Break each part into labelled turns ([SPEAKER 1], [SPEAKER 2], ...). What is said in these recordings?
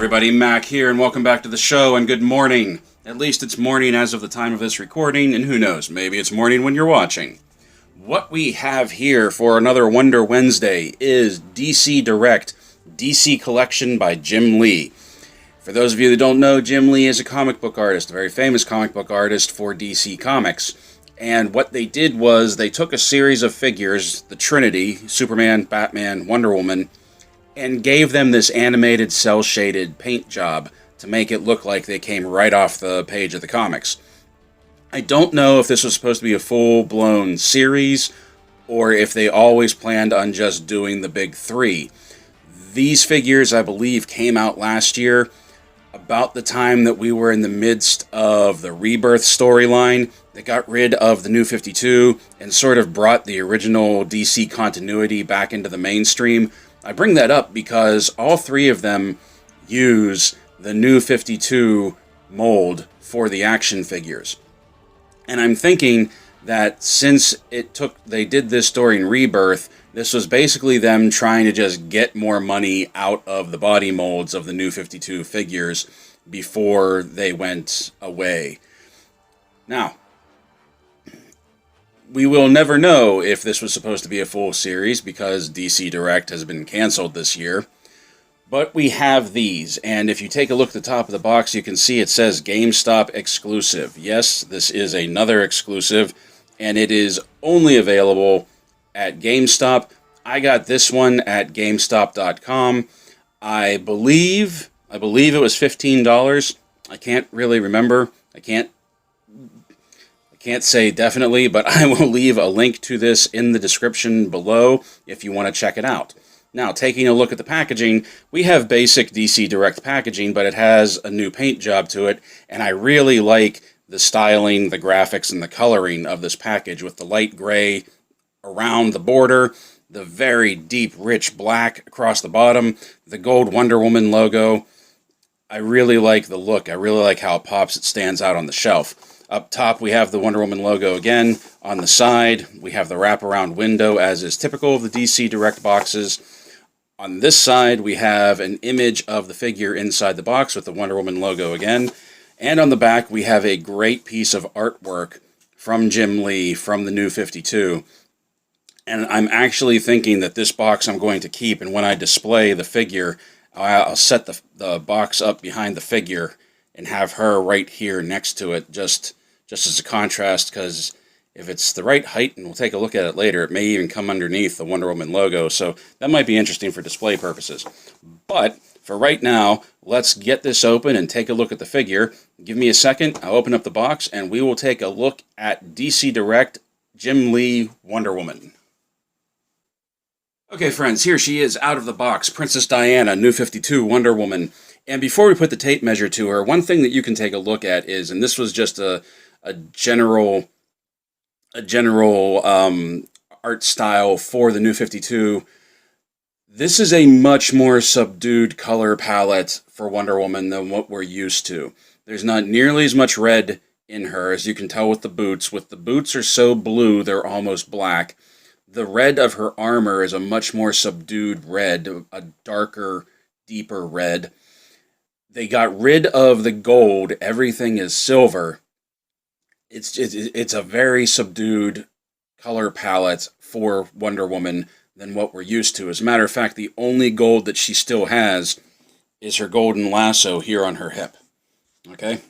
[SPEAKER 1] everybody, Mac here, and welcome back to the show, and good morning. At least it's morning as of the time of this recording, and who knows, maybe it's morning when you're watching. What we have here for another Wonder Wednesday is DC Direct, DC Collection by Jim Lee. For those of you that don't know, Jim Lee is a comic book artist, a very famous comic book artist for DC Comics. And what they did was they took a series of figures, the Trinity, Superman, Batman, Wonder Woman, and gave them this animated cel-shaded paint job to make it look like they came right off the page of the comics. I don't know if this was supposed to be a full-blown series, or if they always planned on just doing the big three. These figures, I believe, came out last year, about the time that we were in the midst of the Rebirth storyline that got rid of the New 52 and sort of brought the original DC continuity back into the mainstream. I bring that up because all three of them use the New 52 mold for the action figures. And I'm thinking that since they did this during Rebirth, this was basically them trying to just get more money out of the body molds of the New 52 figures before they went away. Now, we will never know if this was supposed to be a full series because DC Direct has been canceled this year. But we have these, and if you take a look at the top of the box, you can see it says GameStop exclusive. Yes, this is another exclusive, and it is only available at GameStop. I got this one at GameStop.com. I believe it was $15. I can't really remember. I can't say definitely, but I will leave a link to this in the description below if you want to check it out. Now, taking a look at the packaging, we have basic DC Direct packaging, but it has a new paint job to it, and I really like the styling, the graphics, and the coloring of this package with the light gray around the border, the very deep, rich black across the bottom, the gold Wonder Woman logo. I really like the look. I really like how it pops. It stands out on the shelf. Up top, we have the Wonder Woman logo again. On the side, we have the wraparound window, as is typical of the DC Direct boxes. On this side, we have an image of the figure inside the box with the Wonder Woman logo again. And on the back, we have a great piece of artwork from Jim Lee from the New 52. And I'm actually thinking that this box I'm going to keep, and when I display the figure, I'll set the box up behind the figure and have her right here next to it, just as a contrast, because if it's the right height, and we'll take a look at it later, it may even come underneath the Wonder Woman logo, so that might be interesting for display purposes. But for right now, let's get this open and take a look at the figure. Give me a second, I'll open up the box, and we will take a look at DC Direct Jim Lee Wonder Woman. Okay, friends, here she is out of the box, Princess Diana, New 52 Wonder Woman. And before we put the tape measure to her, one thing that you can take a look at is, and this was just a general art style for the New 52, this is a much more subdued color palette for Wonder Woman than what we're used to. There's not nearly as much red in her, as you can tell with the boots. The boots are so blue, they're almost black. The red of her armor is a much more subdued red, a darker, deeper red. They got rid of the gold. Everything is silver. It's a very subdued color palette for Wonder Woman than what we're used to. As a matter of fact, the only gold that she still has is her golden lasso here on her hip. Okay?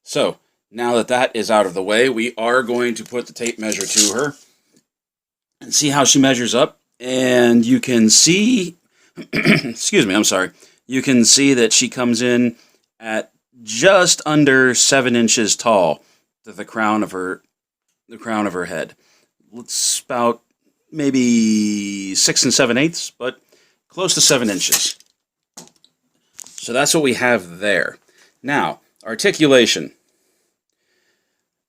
[SPEAKER 1] So, now that that is out of the way, we are going to put the tape measure to her and see how she measures up. And you can see, excuse me, I'm sorry. You can see that she comes in at just under 7 inches tall to the crown of her head. It's about maybe 6 7/8, but close to 7 inches. So that's what we have there. Now, articulation.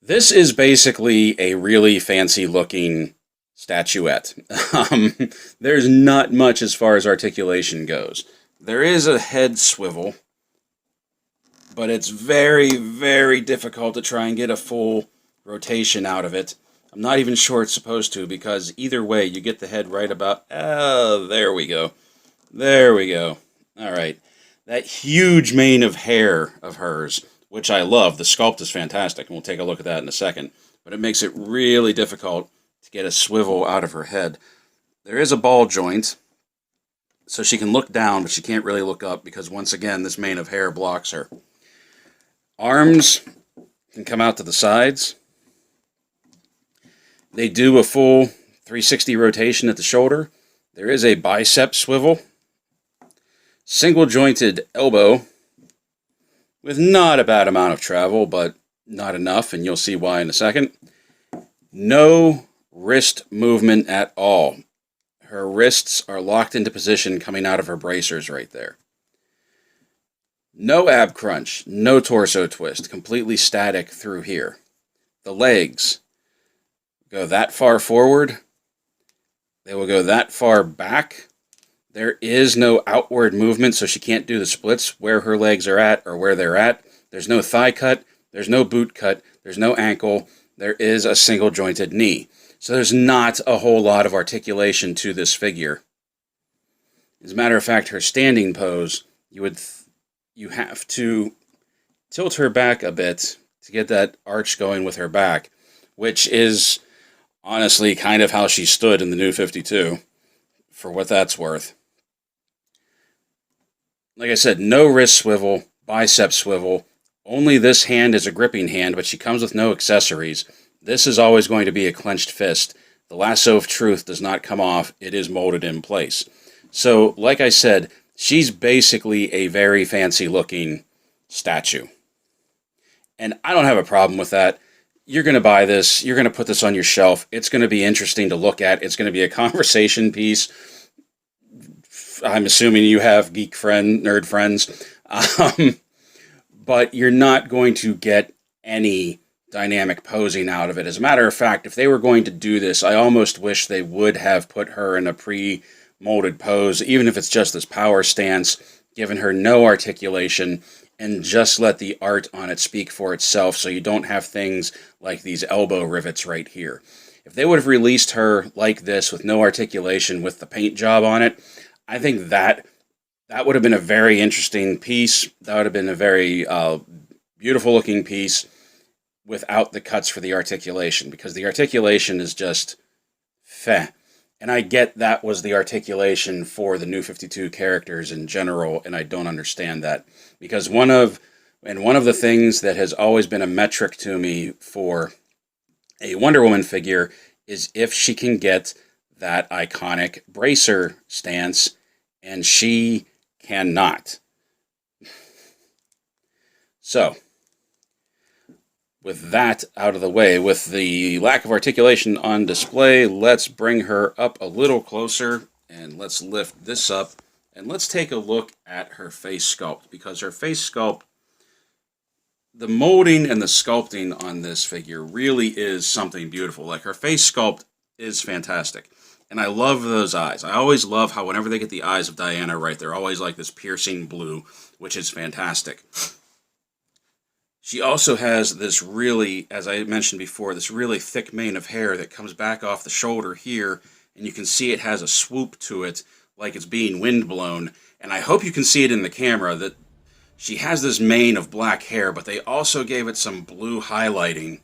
[SPEAKER 1] This is basically a really fancy looking statuette. There's not much as far as articulation goes. There is a head swivel, but it's very, very difficult to try and get a full rotation out of it. I'm not even sure it's supposed to, because either way, you get the head right about... Oh, there we go. There we go. All right. that huge mane of hair of hers, which I love. The sculpt is fantastic, and we'll take a look at that in a second. But it makes it really difficult to get a swivel out of her head. There is a ball joint, so she can look down, but she can't really look up because, once again, this mane of hair blocks her. Arms can come out to the sides. They do a full 360 rotation at the shoulder. There is a bicep swivel. Single jointed elbow with not a bad amount of travel, but not enough, and you'll see why in a second. No wrist movement at all. Her wrists are locked into position coming out of her bracers right there. No ab crunch, no torso twist, completely static through here. The legs go that far forward. They will go that far back. There is no outward movement, so she can't do the splits where her legs are at or where they're at. There's no thigh cut. There's no boot cut. There's no ankle. There is a single jointed knee. So there's not a whole lot of articulation to this figure. As a matter of fact, her standing pose, you have to tilt her back a bit to get that arch going with her back, which is honestly kind of how she stood in the New 52, for what that's worth. Like I said, no wrist swivel, bicep swivel. Only this hand is a gripping hand, but she comes with no accessories. This is always going to be a clenched fist. The lasso of truth does not come off. It is molded in place. So, like I said, she's basically a very fancy-looking statue. And I don't have a problem with that. You're going to buy this. You're going to put this on your shelf. It's going to be interesting to look at. It's going to be a conversation piece. I'm assuming you have nerd friends. But you're not going to get any dynamic posing out of it. As a matter of fact, if they were going to do this, I almost wish they would have put her in a pre-molded pose, even if it's just this power stance, given her no articulation, and just let the art on it speak for itself so you don't have things like these elbow rivets right here. If they would have released her like this with no articulation with the paint job on it, I think that would have been a very interesting piece. That would have been a very beautiful looking piece without the cuts for the articulation, because the articulation is just feh. And I get that was the articulation for the New 52 characters in general, and I don't understand that. Because one of the things that has always been a metric to me for a Wonder Woman figure is if she can get that iconic bracer stance, and she cannot. So, with that out of the way, with the lack of articulation on display, let's bring her up a little closer, and let's lift this up, and let's take a look at her face sculpt, because her face sculpt, the molding and the sculpting on this figure really is something beautiful. Like, her face sculpt is fantastic, and I love those eyes. I always love how whenever they get the eyes of Diana right, they're always like this piercing blue, which is fantastic. She also has this really, as I mentioned before, this really thick mane of hair that comes back off the shoulder here, and you can see it has a swoop to it, like it's being windblown. And I hope you can see it in the camera, that she has this mane of black hair, but they also gave it some blue highlighting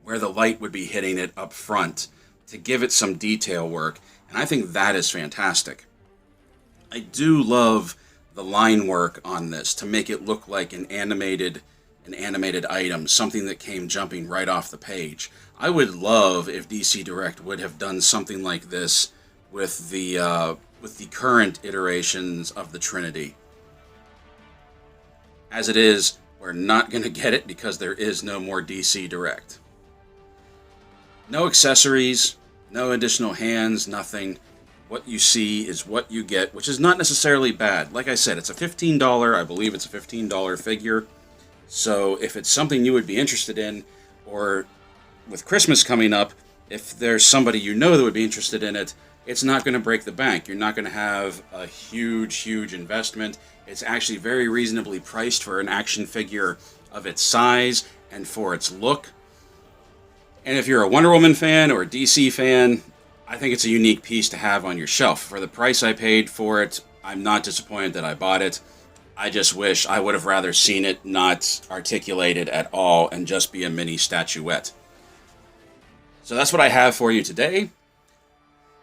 [SPEAKER 1] where the light would be hitting it up front to give it some detail work, and I think that is fantastic. I do love the line work on this to make it look like an animated item, something that came jumping right off the page. I would love if DC Direct would have done something like this with the current iterations of the Trinity. As it is, we're not going to get it because there is no more DC Direct. No accessories, no additional hands, nothing. What you see is what you get, which is not necessarily bad. Like I said, it's a $15, I believe it's a $15 figure. So if it's something you would be interested in, or with Christmas coming up, if there's somebody you know that would be interested in it, it's not going to break the bank. You're not going to have a huge investment. It's actually very reasonably priced for an action figure of its size and for its look. And if you're a Wonder Woman fan or a DC fan, I think it's a unique piece to have on your shelf. For the price I paid for it, I'm not disappointed that I bought it. I just wish I would have rather seen it not articulated at all and just be a mini statuette. So that's what I have for you today.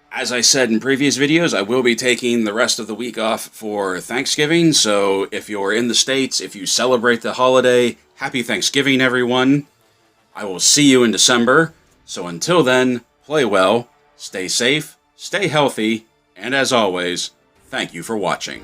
[SPEAKER 1] As I said in previous videos, I will be taking the rest of the week off for Thanksgiving, so if you're in the States, if you celebrate the holiday, happy Thanksgiving, everyone. I will see you in December, so until then, play well, stay safe, stay healthy, and as always, thank you for watching.